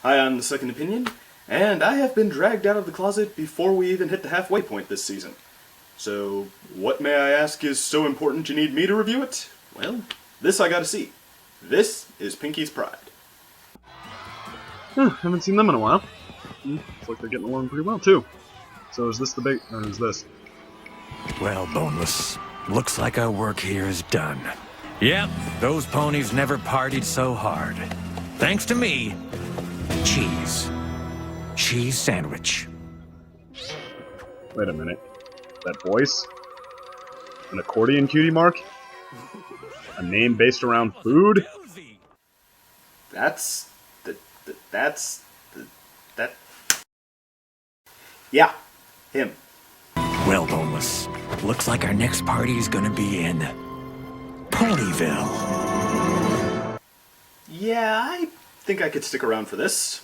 Hi, I'm the Second Opinion, and I have been dragged out of the closet before we even hit the halfway point this season. So, what may I ask is so important you need me to review it? Well, this I gotta see. This is Pinkie's Pride. Haven't seen them in a while. Looks like they're getting along pretty well, too. So is this the big... or is this? Well, Boneless, looks like our work here is done. Yep, those ponies never partied so hard. Thanks to me. Cheese. Cheese sandwich. Wait a minute. That voice? An accordion cutie mark? A name based around food? Yeah, him. Well, Boneless, looks like our next party is gonna be in Ponyville. Yeah, I think I could stick around for this.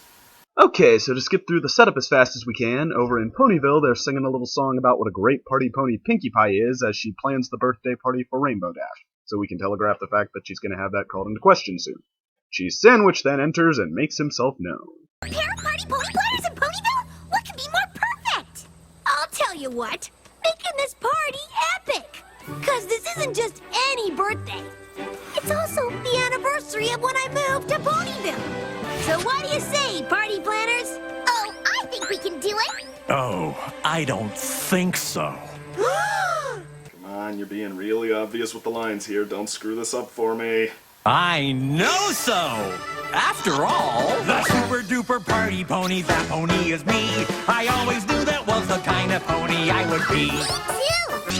Okay, so to skip through the setup as fast as we can, over in Ponyville they're singing a little song about what a great party pony Pinkie Pie is as she plans the birthday party for Rainbow Dash, so we can telegraph the fact that she's going to have that called into question soon. Cheese Sandwich then enters and makes himself known. A pair of party pony planners in Ponyville? What could be more perfect? I'll tell you what, making this party epic! Cause this isn't just any birthday. It's also the anniversary of when I moved to Ponyville. So what do you say, party planners? Oh, I think we can do it. Oh, I don't think so. Come on, you're being really obvious with the lines here. Don't screw this up for me. I know so! After all, the super duper party pony, that pony is me. I always knew that was the kind of pony I would be. Me too.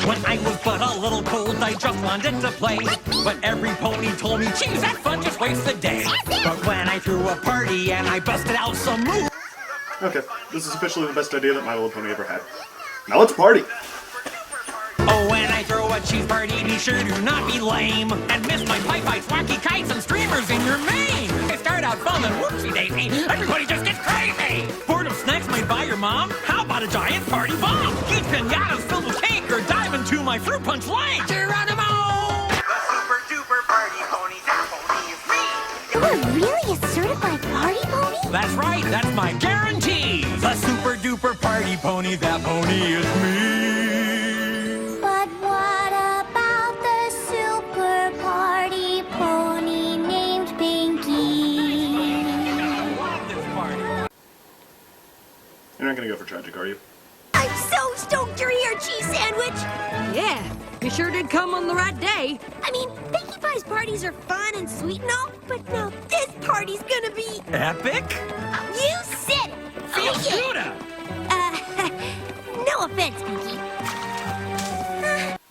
When I was but a little cold, I just wanted to play. But every pony told me, geez, that fun just wastes the day. But when I threw a party and I busted out some moves... Okay, this is officially the best idea that My Little Pony ever had. Now let's party! Oh, when I throw a cheese party, be sure to not be lame. And miss my pipe-bites, wacky kites, and streamers in your mane. They start out fun and whoopsie-daisy, everybody just gets crazy. Bored of snacks made by your mom? How about a giant party bomb? Eat pinatas filled with cake or dive into my fruit punch lake. Geronimo! The super duper party pony, that pony is me. You're really a certified party pony? That's right, that's my guarantee. The super duper party pony, that pony is me. But what about the super party pony named Pinkie? You're not gonna go for tragic, are you? I'm so stoked you're here, Cheese Sandwich! Yeah, you sure did come on the right day. I mean, Pinkie Pie's parties are fun and sweet and all, but now this party's gonna be... Epic? You said it! Feel Oh, yeah. No offense, Pinkie.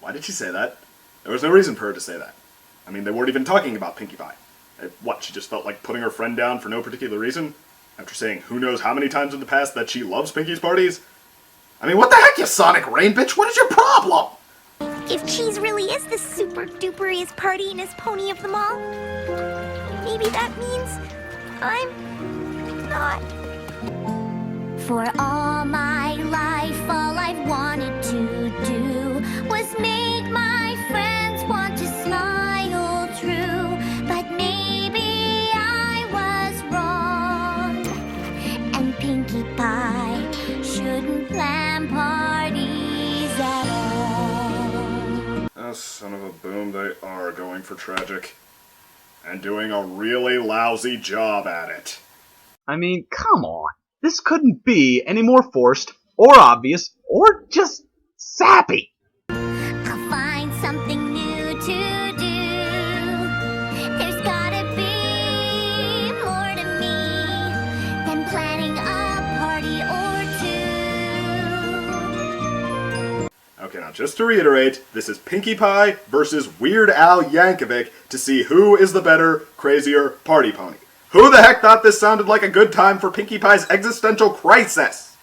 Why did she say that? There was no reason for her to say that. I mean, they weren't even talking about Pinkie Pie. What, she just felt like putting her friend down for no particular reason? After saying who knows how many times in the past that she loves Pinkie's parties? I mean, what the heck, you Sonic Rain bitch? What is your problem? If Cheese really is the super duperest partyinest pony of them all, maybe that means I'm not. For all my life, all I've wanted to do was make my friends want to smile true. But maybe I was wrong, and Pinkie Pie shouldn't plan parties at all. Oh, son of a boom, they are going for tragic. And doing a really lousy job at it. I mean, come on. This couldn't be any more forced, or obvious, or just sappy. I'll find something new to do. There's gotta be more to me than planning a party or two. Okay, now just to reiterate, this is Pinkie Pie versus Weird Al Yankovic to see who is the better, crazier party pony. Who the heck thought this sounded like a good time for Pinkie Pie's existential crisis?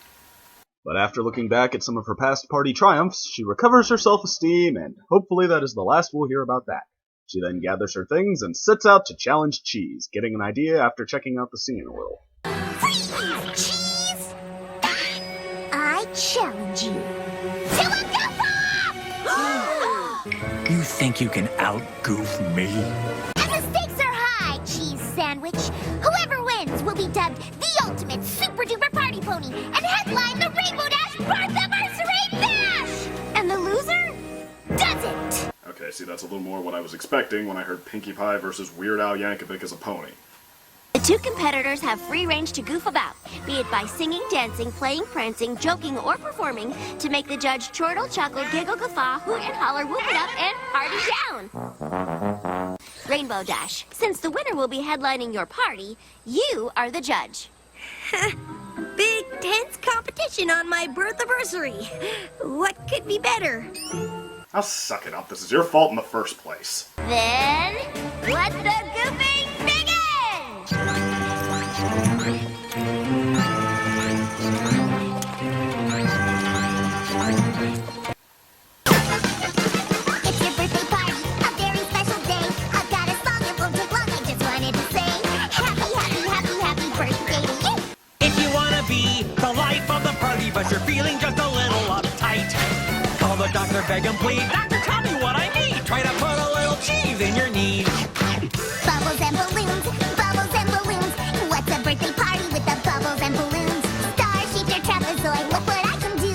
But after looking back at some of her past party triumphs, she recovers her self-esteem, and hopefully that is the last we'll hear about that. She then gathers her things and sets out to challenge Cheese, getting an idea after checking out the scene a little. Freeze, Cheese! I challenge you to a goof-off! You think you can out-goof me? And the stakes are high, Cheese Sandwich. Whoever wins will be dubbed the that's a little more what I was expecting when I heard Pinkie Pie versus Weird Al Yankovic as a pony. The two competitors have free range to goof about, be it by singing, dancing, playing, prancing, joking, or performing, to make the judge chortle, chuckle, giggle, guffaw, hoot and holler, whoop it up, and party down. Rainbow Dash, since the winner will be headlining your party, you are the judge. Big, tense competition on my birth-anniversary. What could be better? I'll suck it up. This is your fault in the first place. Then, let the goofing begin! It's your birthday party, a very special day. I've got a song, it won't take long, I just wanted to say happy, happy, happy, happy birthday to you! If you wanna be the life of the party, but you're feeling just a little uptight, call the doctor, beg him please. Doctor, tell me what I need. Try to put a little cheese in your knees. Bubbles and balloons, bubbles and balloons. What's a birthday party with the bubbles and balloons? Star-shaped or trapezoid, look what I can do.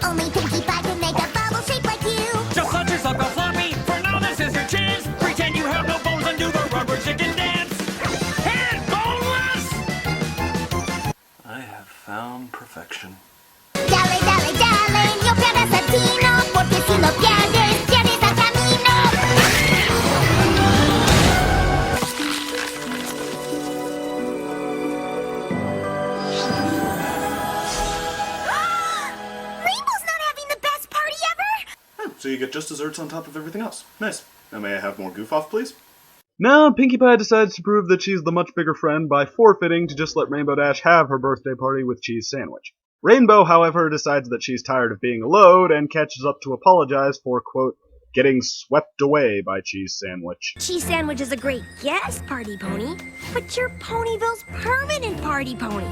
Only Pinkie Pie can make a bubble shape like you. Just let yourself go floppy. For now, this is your chance. Pretend you have no bones and do the rubber chicken dance. Head boneless! I have found perfection. Dale, dale, dale, yo pierdes el tino, porque si lo pierdes, pierdes el camino. Rainbow's not having the best party ever! So you get just desserts on top of everything else. Nice. Now may I have more goof off, please? Now, Pinkie Pie decides to prove that she's the much bigger friend by forfeiting to just let Rainbow Dash have her birthday party with Cheese Sandwich. Rainbow, however, decides that she's tired of being alone and catches up to apologize for, quote, getting swept away by Cheese Sandwich. Cheese Sandwich is a great guest party pony, but you're Ponyville's permanent party pony.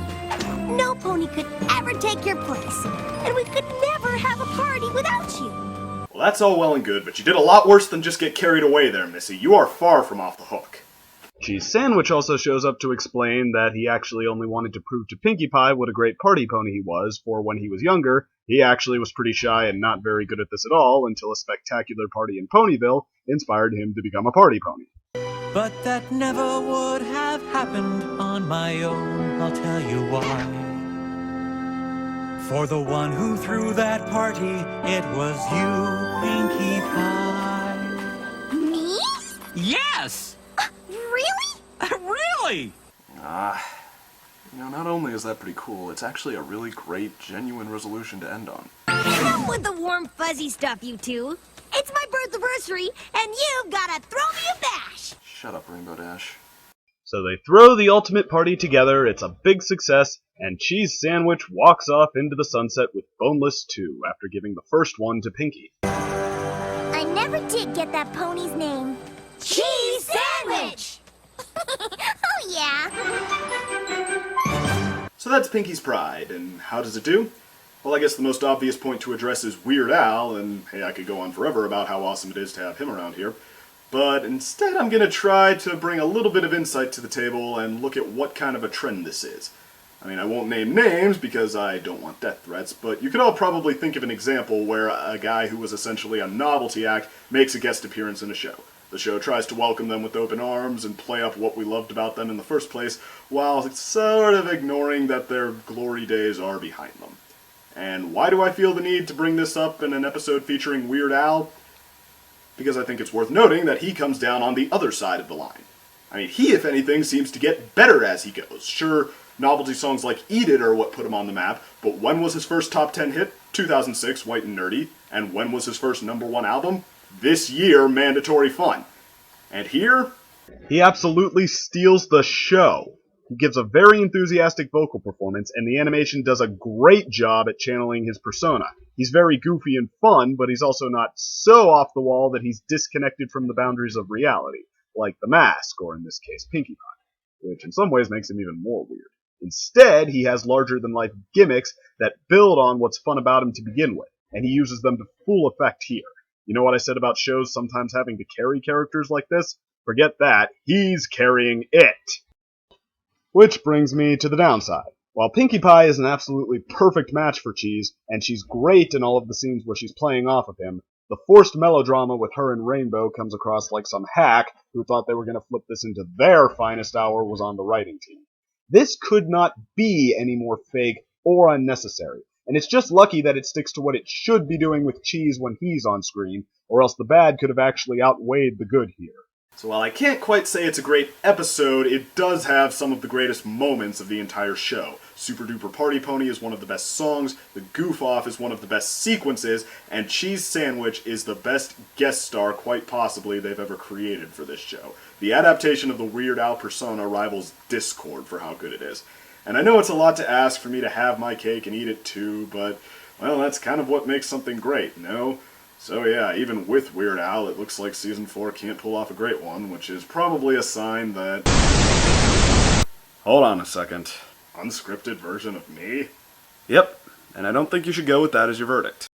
No pony could ever take your place, and we could never have a party without you. Well, that's all well and good, but you did a lot worse than just get carried away there, Missy. You are far from off the hook. Cheese Sandwich also shows up to explain that he actually only wanted to prove to Pinkie Pie what a great party pony he was, for when he was younger, he actually was pretty shy and not very good at this at all until a spectacular party in Ponyville inspired him to become a party pony. But that never would have happened on my own, I'll tell you why. For the one who threw that party, it was you, Pinkie Pie. Me? Yes! Really? Really? Not only is that pretty cool, it's actually a really great, genuine resolution to end on. Come with the warm, fuzzy stuff, you two. It's my birth-anniversary, and you've gotta throw me a bash. Shut up, Rainbow Dash. So they throw the ultimate party together, it's a big success, and Cheese Sandwich walks off into the sunset with Boneless 2 after giving the first one to Pinkie. I never did get that pony's name. Cheese Sandwich! Oh, yeah. So that's Pinkie's Pride, and how does it do? Well, I guess the most obvious point to address is Weird Al, and hey, I could go on forever about how awesome it is to have him around here. But instead I'm going to try to bring a little bit of insight to the table and look at what kind of a trend this is. I mean, I won't name names because I don't want death threats, but you could all probably think of an example where a guy who was essentially a novelty act makes a guest appearance in a show. The show tries to welcome them with open arms and play up what we loved about them in the first place, while sort of ignoring that their glory days are behind them. And why do I feel the need to bring this up in an episode featuring Weird Al? Because I think it's worth noting that he comes down on the other side of the line. I mean, he, if anything, seems to get better as he goes. Sure, novelty songs like Eat It are what put him on the map, but when was his first top 10 hit? 2006, White and Nerdy. And when was his first #1 album? This year, Mandatory Fun. And here, He absolutely steals the show. He gives a very enthusiastic vocal performance, and the animation does a great job at channeling his persona. He's very goofy and fun, but he's also not so off the wall that he's disconnected from the boundaries of reality, like The Mask, or in this case, Pinkie Pie, which in some ways makes him even more weird. Instead, he has larger-than-life gimmicks that build on what's fun about him to begin with, and he uses them to full effect here. You know what I said about shows sometimes having to carry characters like this? Forget that. He's carrying it. Which brings me to the downside. While Pinkie Pie is an absolutely perfect match for Cheese, and she's great in all of the scenes where she's playing off of him, The forced melodrama with her and Rainbow comes across like some hack who thought they were going to flip this into their finest hour was on the writing team. This could not be any more fake or unnecessary, and it's just lucky that it sticks to what it should be doing with Cheese when he's on screen, or else the bad could have actually outweighed the good here. So while I can't quite say it's a great episode, it does have some of the greatest moments of the entire show. Super Duper Party Pony is one of the best songs, the Goof Off is one of the best sequences, and Cheese Sandwich is the best guest star quite possibly they've ever created for this show. The adaptation of the Weird Al persona rivals Discord for how good it is. And I know it's a lot to ask for me to have my cake and eat it too, but, well, that's kind of what makes something great, no? So yeah, even with Weird Al, it looks like Season 4 can't pull off a great one, which is probably a sign that... Hold on a second. Unscripted version of me? Yep, and I don't think you should go with that as your verdict.